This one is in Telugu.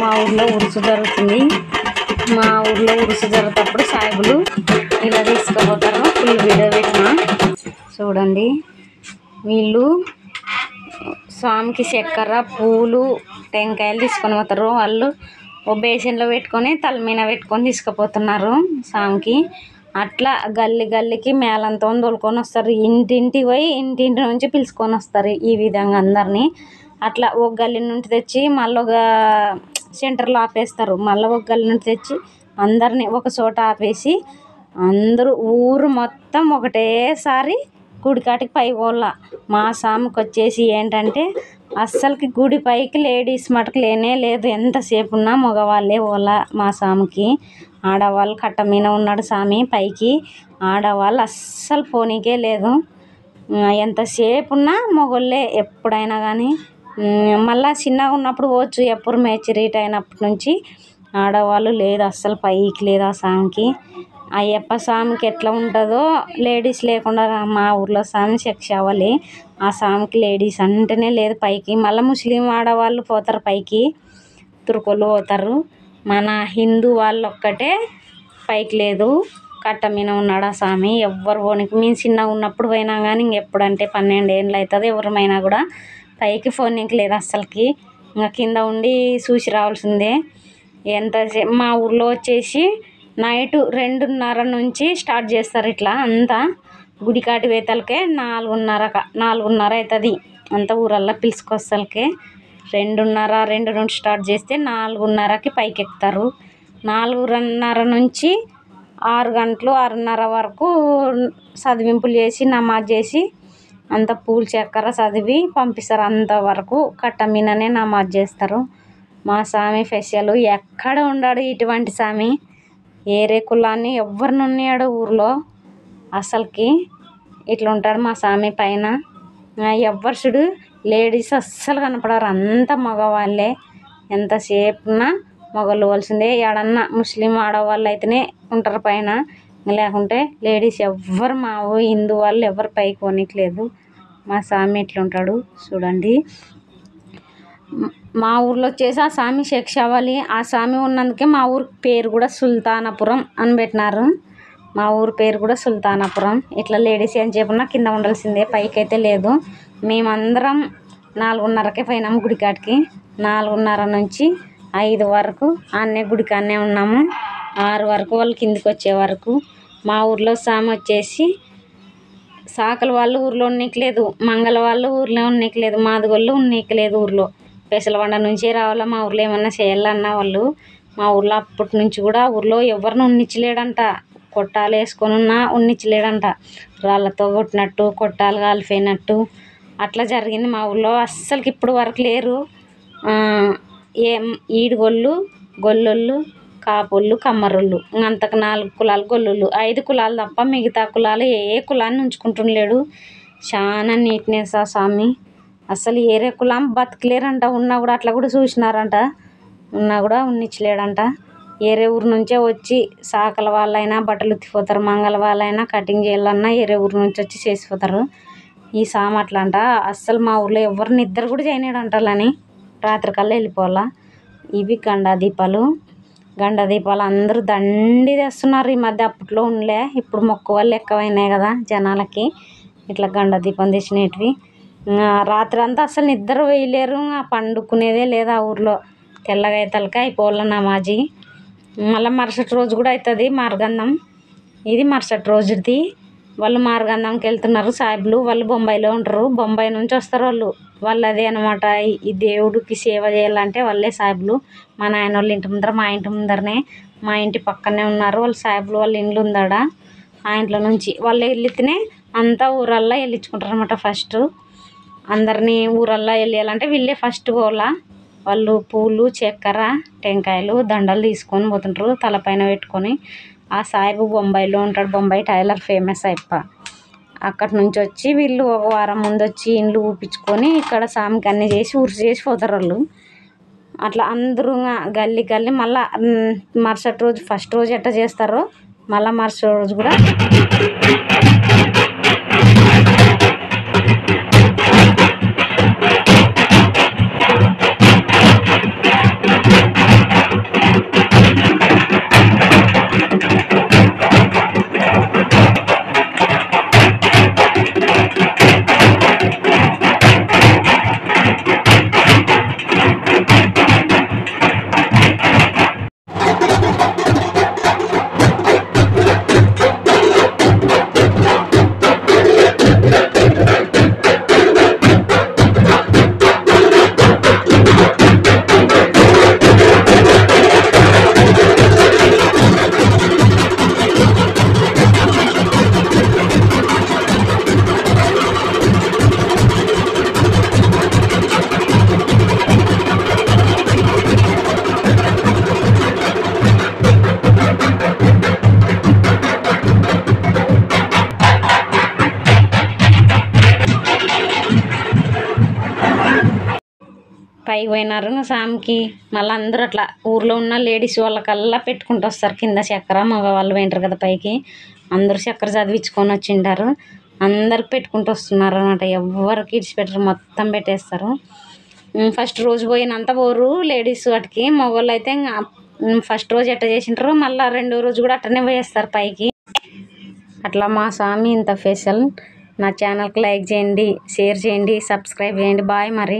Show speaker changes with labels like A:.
A: మా ఊర్లో ఉరుసు జరుగుతుంది. మా ఊర్లో ఉరుసు జరుగుతప్పుడు సాయిబులు ఇలా తీసుకుపోతారు. ఫుల్ వీడియో పెట్టిన చూడండి. వీళ్ళు స్వామికి చక్కెర పూలు టెంకాయలు తీసుకొని పోతారు. వాళ్ళు ఓ బేసిన్లో పెట్టుకొని తల మీద పెట్టుకొని తీసుకుపోతున్నారు స్వామికి. అట్లా గల్లి గల్లికి మేళంతో తోలుకొని వస్తారు. ఇంటింటికి పోయి ఇంటింటి నుంచి పిలుచుకొని వస్తారు. ఈ విధంగా అందరినీ అట్లా ఒక గల్లీ నుండి తెచ్చి మళ్ళీ ఒక సెంటర్లో ఆపేస్తారు. మళ్ళీ ఒక గల్లీ నుండి తెచ్చి అందరినీ ఒక చోట ఆపేసి అందరూ ఊరు మొత్తం ఒకటేసారి గుడికాటికి పై పోళ్ళ. మా స్వామికి వచ్చేసి ఏంటంటే అస్సలకి గుడి పైకి లేడీస్ మటుకు లేనే లేదు. ఎంతసేపు ఉన్నా మగవాళ్ళే పోలా మా స్వామికి. ఆడవాళ్ళు కట్ట మీద ఉన్నాడు స్వామి పైకి. ఆడవాళ్ళు అస్సలు పోనీకే లేదు. ఎంతసేపు ఉన్నా మగవాళ్ళే ఎప్పుడైనా కానీ. మళ్ళీ చిన్నగా ఉన్నప్పుడు పోవచ్చు. ఎప్పుడు మెచ్యూరిటీ అయినప్పటి నుంచి ఆడవాళ్ళు లేదు అస్సలు పైకి లేదు ఆ స్వామికి. అయ్యప్ప స్వామికి ఎట్లా ఉంటుందో లేడీస్ లేకుండా మా ఊర్లో స్వామి శక్షావళి. ఆ స్వామికి లేడీస్ అంటేనే లేదు పైకి. మళ్ళీ ముస్లిం ఆడవాళ్ళు పోతారు పైకి, తుర్కోళ్ళు పోతారు. మన హిందూ వాళ్ళు ఒక్కటే పైకి లేదు. కట్ట మీద ఉన్నాడు ఆ స్వామి. ఎవ్వరు పోనీకి మేము చిన్నగా ఉన్నప్పుడు పోయినా కానీ ఇంకెప్పుడంటే 12 ఏళ్ళు అవుతుంది. ఎవరమైనా కూడా పైకి పోనీకి లేదు అస్సలకి. ఇంకా కింద ఉండి చూసి రావాల్సిందే. ఎంతసేపు మా ఊర్లో వచ్చేసి నైట్ 2:30 నుంచి స్టార్ట్ చేస్తారు. ఇట్లా అంతా గుడికాటి వేతలకే 4:30 అవుతుంది. అంతా ఊరల్లా పిలుచుకొస్తలకే 2:30 నుంచి స్టార్ట్ చేస్తే 4:30కి పైకి ఎక్కుతారు. 4:30 నుంచి 6 గంటలు 6:30 వరకు చదివింపులు చేసి నమాజ్ చేసి అంత పూలు చక్కెర చదివి పంపిస్తారు. అంతవరకు కట్ట మీదనే నమాజ్ చేస్తారు. మా స్వామి స్పెషల్. ఎక్కడ ఉన్నాడు ఇటువంటి స్వామి. ఏరే కులాన్ని ఎవరిని ఉన్నాడు ఊర్లో అసలుకి. ఇట్లా ఉంటాడు మా స్వామి పైన. ఎవ్వరు చూడు లేడీస్ అస్సలు కనపడరు. అంత మగవాళ్ళే. ఎంతసేపున మగవాళ్ళు వలసిందే. ఎడన్నా ముస్లిం ఆడవాళ్ళు అయితేనే ఉంటారు పైన. లేకుంటే లేడీస్ ఎవ్వరు మా హిందూ వాళ్ళు ఎవరు పైకి కొనిట్లేదు. మా స్వామి ఇట్లా ఉంటాడు చూడండి. మా ఊర్లో వచ్చేసి ఆ స్వామి శక్షావళి. ఆ స్వామి ఉన్నందుకే మా ఊరి పేరు కూడా సుల్తానాపురం అని పెట్టినారు. మా ఊరి పేరు కూడా సుల్తానాపురం. ఇట్లా లేడీస్ ఏం చెప్పినా కింద ఉండాల్సిందే, పైకి అయితే లేదు. మేమందరం 4:30కే పోయినాము గుడికాటికి. 4:30 నుంచి 5 వరకు ఆన్నే గుడికాన్నే ఉన్నాము. 6 వరకు వాళ్ళు కిందికి వచ్చే వరకు. మా ఊర్లో స్వామి వచ్చేసి సాకల వాళ్ళు ఊర్లో ఉన్నీకి లేదు, మంగళ వాళ్ళు ఊర్లో ఉన్నీకి లేదు, మాదిగోళ్ళు ఉన్నీకి లేదు ఊర్లో. పెసలబండ నుంచి రావాలా మా ఊర్లో ఏమన్నా చేయాలన్నా వాళ్ళు. మా ఊర్లో అప్పటి నుంచి కూడా ఊర్లో ఎవరిని ఉన్నించలేడంట. కొట్టాలు వేసుకొని ఉన్నా ఉన్నించలేడంట. రాళ్ళతో కొట్టినట్టు, కొట్టాలు కాలిపోయినట్టు అట్లా జరిగింది మా ఊర్లో. అస్సలకి ఇప్పుడు వరకు లేరు. ఏం ఈడుగోళ్ళు, గొల్లోళ్ళు, కాపోళ్ళు, కమ్మరోళ్ళు, అంతకు 4 కులాలు గొల్లోళ్ళు. 5 కులాలు తప్ప మిగతా కులాలు ఏ కులాన్ని ఉంచుకుంటుండలేడు. చాలా నీట్నెస్ ఆ స్వామి. అసలు ఏరే కులం బతకలేరంట. ఉన్నా కూడా అట్లా కూడా చూసినారంట. ఉన్నా కూడా ఉన్నించలేడంట. ఏరే ఊరు నుంచే వచ్చి సాకల వాళ్ళైనా బట్టలు ఉత్తిపోతారు, మంగళ వాళ్ళైనా కటింగ్ చేయాలన్నా ఏరే ఊరు నుంచి వచ్చి చేసిపోతారు. ఈ స్వామి అట్లా అంట. అస్సలు మా ఊర్లో ఎవరు నిద్ర కూడా చేయలేడంటాలని రాత్రికల్లా వెళ్ళిపోవాలా. ఇవి గండా దీపాలు. గండా దీపాలు అందరూ దండి తెస్తున్నారు ఈ మధ్య. అప్పట్లో ఉండలే, ఇప్పుడు మొక్కు వాళ్ళు ఎక్కువైనాయి కదా జనాలకి. ఇట్లా గండా దీపం తెచ్చినవి. రాత్రి అంతా అసలు నిద్ర వేయలేరు. పండుకునేదే లేదు ఆ ఊర్లో. తెల్లగా అయితలకే అయిపోవాల నమాజీ. మళ్ళీ మరుసటి రోజు కూడా అవుతుంది మార్గంధం. ఇది మరుసటి రోజుది. వాళ్ళు మార్గంధంకి వెళ్తున్నారు సాయిబులు. వాళ్ళు బొంబాయిలో ఉంటారు. బొంబాయి నుంచి వస్తారు వాళ్ళు. వాళ్ళు అదే అనమాట. ఈ దేవుడికి సేవ చేయాలంటే వాళ్ళే సాయిబులు. మా నాయన వాళ్ళ ఇంటి ముందర, మా ఇంటి ముందరనే, మా ఇంటి పక్కనే ఉన్నారు వాళ్ళు సాయిబులు. వాళ్ళ ఇండ్లు ఉందాడ. ఆ ఇంట్లో నుంచి వాళ్ళు వెళ్ళితేనే అంతా ఊరల్లా వెళ్ళించుకుంటారు అనమాట. ఫస్ట్ అందరినీ ఊరల్లా వెళ్ళాలంటే వీళ్ళే ఫస్ట్ పోవాలా. వాళ్ళు పూలు చక్కెర టెంకాయలు దండలు తీసుకొని పోతుంటారు తలపైన పెట్టుకొని. ఆ సాయిబు బొంబాయిలో ఉంటాడు. బొంబాయి టైలర్ ఫేమస్ అయిప. అక్కడి నుంచి వచ్చి వీళ్ళు ఒక వారం ముందు వచ్చి ఇండ్లు ఊపించుకొని ఇక్కడ స్వామికి అన్నీ చేసి ఉరిసి చేసి పోతారు వాళ్ళు. అట్లా అందరూ గల్లీ గల్లీ మళ్ళీ మరుసటి రోజు ఫస్ట్ రోజు ఎట్లా చేస్తారో మళ్ళీ మరుసటి రోజు కూడా పైకి పోయినారు సామికి. మళ్ళీ అందరూ అట్లా ఊర్లో ఉన్న లేడీస్ వాళ్ళకల్లా పెట్టుకుంటూ వస్తారు కింద చక్కెర. మగవాళ్ళు పోయింటారు కదా పైకి, అందరూ చక్కెర చదివించుకొని వచ్చింటారు. అందరికి పెట్టుకుంటూ వస్తున్నారు అనమాట. ఎవరికి ఇడిచిపెట్టరు, మొత్తం పెట్టేస్తారు. ఫస్ట్ రోజు పోయినంత పోరు లేడీస్ వాటికి. మగవాళ్ళు అయితే ఫస్ట్ రోజు ఎట్ట చేసింటారు మళ్ళీ రెండో రోజు కూడా అట్టనే పోయేస్తారు పైకి. అట్లా మా స్వామి ఇంత స్పెషల్. నా ఛానల్కి లైక్ చేయండి, షేర్ చేయండి, సబ్స్క్రైబ్ చేయండి. బాయ్ మరి.